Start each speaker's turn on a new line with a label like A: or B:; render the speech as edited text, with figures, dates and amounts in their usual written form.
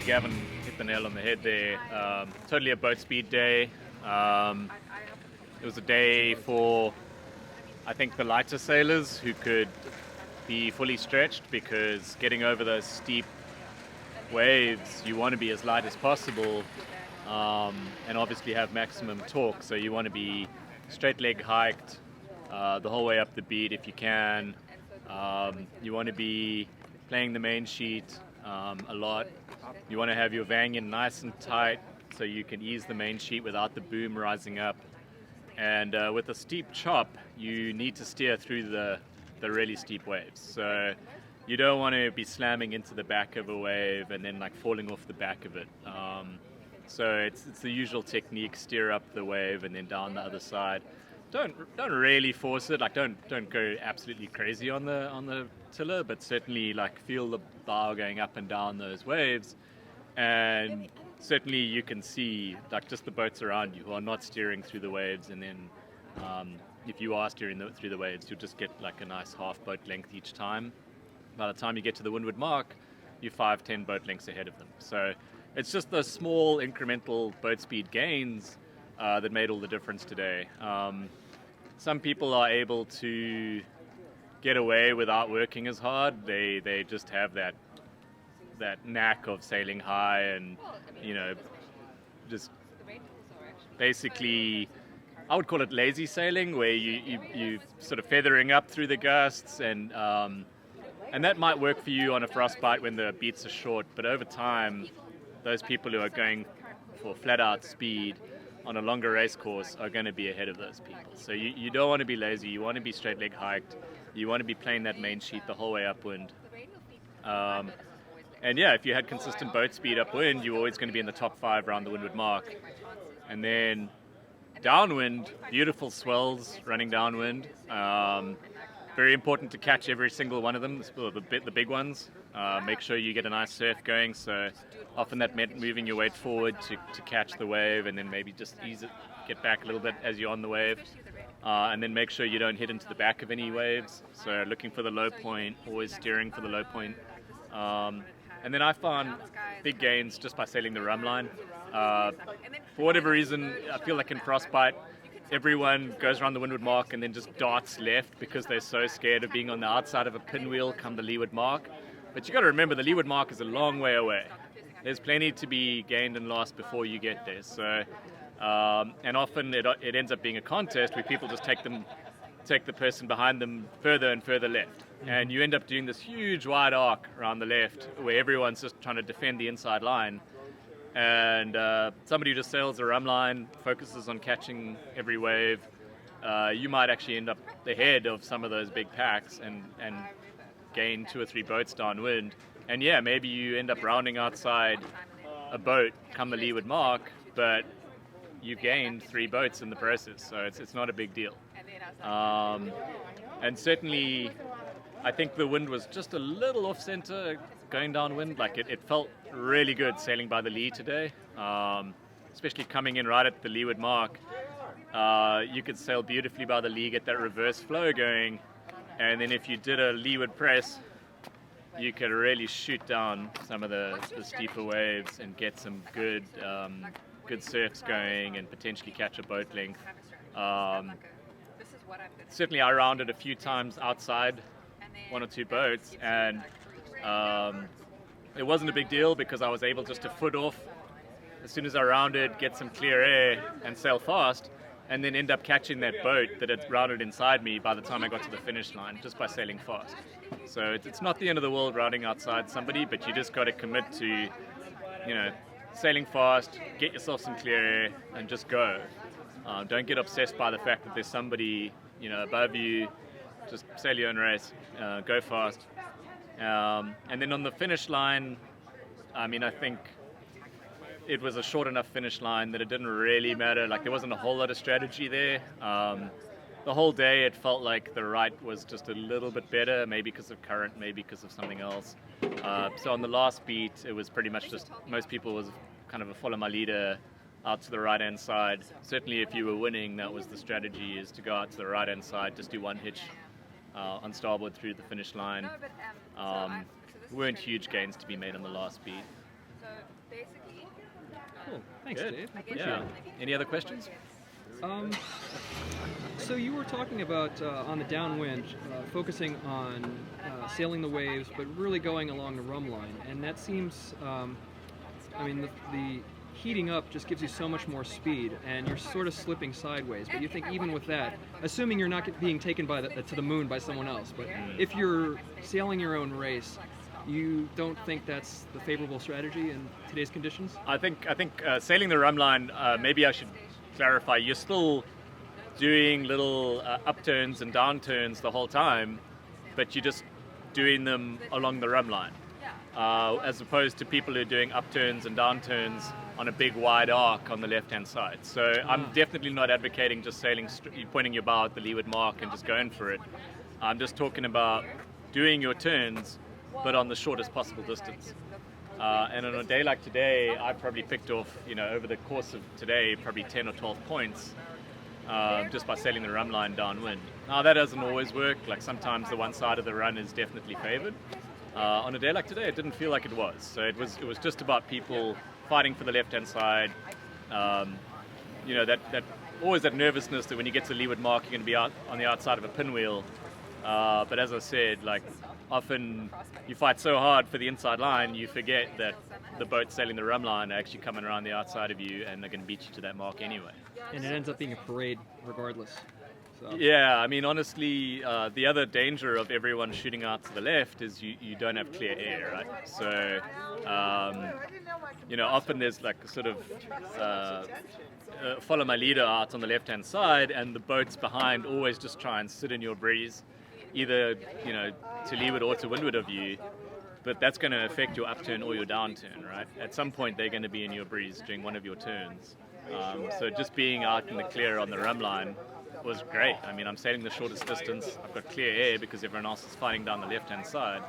A: Gavin hit the nail on the head there. Totally a boat speed day. It was a day for, I think, the lighter sailors who could be fully stretched, because getting over those steep waves, you want to be as light as possible, and obviously have maximum torque. So you want to be straight leg hiked the whole way up the beat if you can. You want to be playing the main sheet a lot. You want to have your vang in nice and tight so you can ease the main sheet without the boom rising up. And with a steep chop, you need to steer through the really steep waves. So you don't want to be slamming into the back of a wave and then like falling off the back of it. So it's the usual technique: steer up the wave and then down the other side. Don't really force it. Like don't go absolutely crazy on the tiller, but certainly like feel the bow going up and down those waves. And certainly you can see like just the boats around you who are not steering through the waves, and then if you are steering through the waves, you'll just get like a nice half boat length each time. By the time you get to the windward mark, you're 5-10 boat lengths ahead of them. So it's just those small incremental boat speed gains that made all the difference today. Some people are able to get away without working as hard. They just have that knack of sailing high and, just basically, I would call it lazy sailing, where you sort of feathering up through the gusts, and that might work for you on a frostbite when the beats are short, but over time, those people who are going for flat out speed on a longer race course are going to be ahead of those people. So you don't want to be lazy. You want to be straight leg hiked. You want to be playing that main sheet the whole way upwind. And yeah, if you had consistent boat speed upwind, you're always going to be in the top 5 around the windward mark. And then downwind, beautiful swells running downwind. Very important to catch every single one of them, the big ones. Make sure you get a nice surf going. So often that meant moving your weight forward to catch the wave, and then maybe just ease it, get back a little bit as you're on the wave. And then make sure you don't hit into the back of any waves. So looking for the low point, always steering for the low point. And then I found big gains just by sailing the rum line. For whatever reason, I feel like in frostbite, everyone goes around the windward mark and then just darts left because they're so scared of being on the outside of a pinwheel come the leeward mark. But you got to remember, the leeward mark is a long way away. There's plenty to be gained and lost before you get there. So, and often it ends up being a contest where people just take the person behind them further and further left. And you end up doing this huge wide arc around the left where everyone's just trying to defend the inside line. And somebody who just sails the rum line, focuses on catching every wave, you might actually end up ahead of some of those big packs and gain 2 or 3 boats downwind. And yeah, maybe you end up rounding outside a boat come the leeward mark, but you gained 3 boats in the process, so it's not a big deal. And certainly, I think the wind was just a little off center going downwind. Like it felt really good sailing by the lee today, especially coming in right at the leeward mark. You could sail beautifully by the lee, get that reverse flow going, and then if you did a leeward press, you could really shoot down some of the steeper waves and get some good surfs going and potentially catch a boat length. Certainly I rounded a few times outside 1 or 2 boats, and it wasn't a big deal because I was able just to foot off as soon as I rounded, get some clear air and sail fast, and then end up catching that boat that had rounded inside me by the time I got to the finish line, just by sailing fast. So it's not the end of the world rounding outside somebody, but you just got to commit to, sailing fast, get yourself some clear air, and just go. Don't get obsessed by the fact that there's somebody, above you. Just sail your own race, go fast. And then on the finish line, I think it was a short enough finish line that it didn't really matter. Like there wasn't a whole lot of strategy there. The whole day it felt like the right was just a little bit better, maybe because of current, maybe because of something else. So on the last beat, it was pretty much just most people was kind of a follow my leader out to the right hand side. Certainly if you were winning, that was the strategy, is to go out to the right hand side, just do one hitch on starboard through the finish line. Weren't huge gains to be made on the last beat.
B: Cool. Thanks,
A: Good.
B: Dave. I appreciate
A: Yeah.
B: it.
A: Any other questions?
B: So you were talking about on the downwind, focusing on sailing the waves, but really going along the rum line, and that seems, the heating up just gives you so much more speed, and you're sort of slipping sideways. But you think even with that, assuming you're not being taken to the moon by someone else, but if you're sailing your own race, you don't think that's the favorable strategy in today's conditions?
A: I think sailing the rum line, maybe I should clarify, you're still doing little upturns and downturns the whole time, but you're just doing them along the rum line, as opposed to people who are doing upturns and downturns on a big wide arc on the left-hand side. So I'm definitely not advocating just sailing, pointing your bow at the leeward mark and just going for it. I'm just talking about doing your turns, but on the shortest possible distance. And on a day like today, I probably picked off, over the course of today, probably 10 or 12 points just by sailing the rum line downwind. Now that doesn't always work. Like sometimes the one side of the run is definitely favored. On a day like today, it didn't feel like it was. So it was just about people fighting for the left-hand side. That always that nervousness that when you get to the leeward mark, you're going to be out on the outside of a pinwheel. But as I said, like often you fight so hard for the inside line, you forget that the boats sailing the rum line are actually coming around the outside of you, and they're going to beat you to that mark anyway.
B: And it ends up being a parade regardless. So.
A: Yeah, I mean, honestly, the other danger of everyone shooting out to the left is you don't have clear air, right? So, often there's like a sort of follow my leader out on the left-hand side, and the boats behind always just try and sit in your breeze, either, to leeward or to windward of you. But that's going to affect your upturn or your downturn, right? At some point, they're going to be in your breeze during one of your turns. So just being out in the clear on the rum line was great. I mean, I'm sailing the shortest distance. I've got clear air because everyone else is fighting down the left-hand side.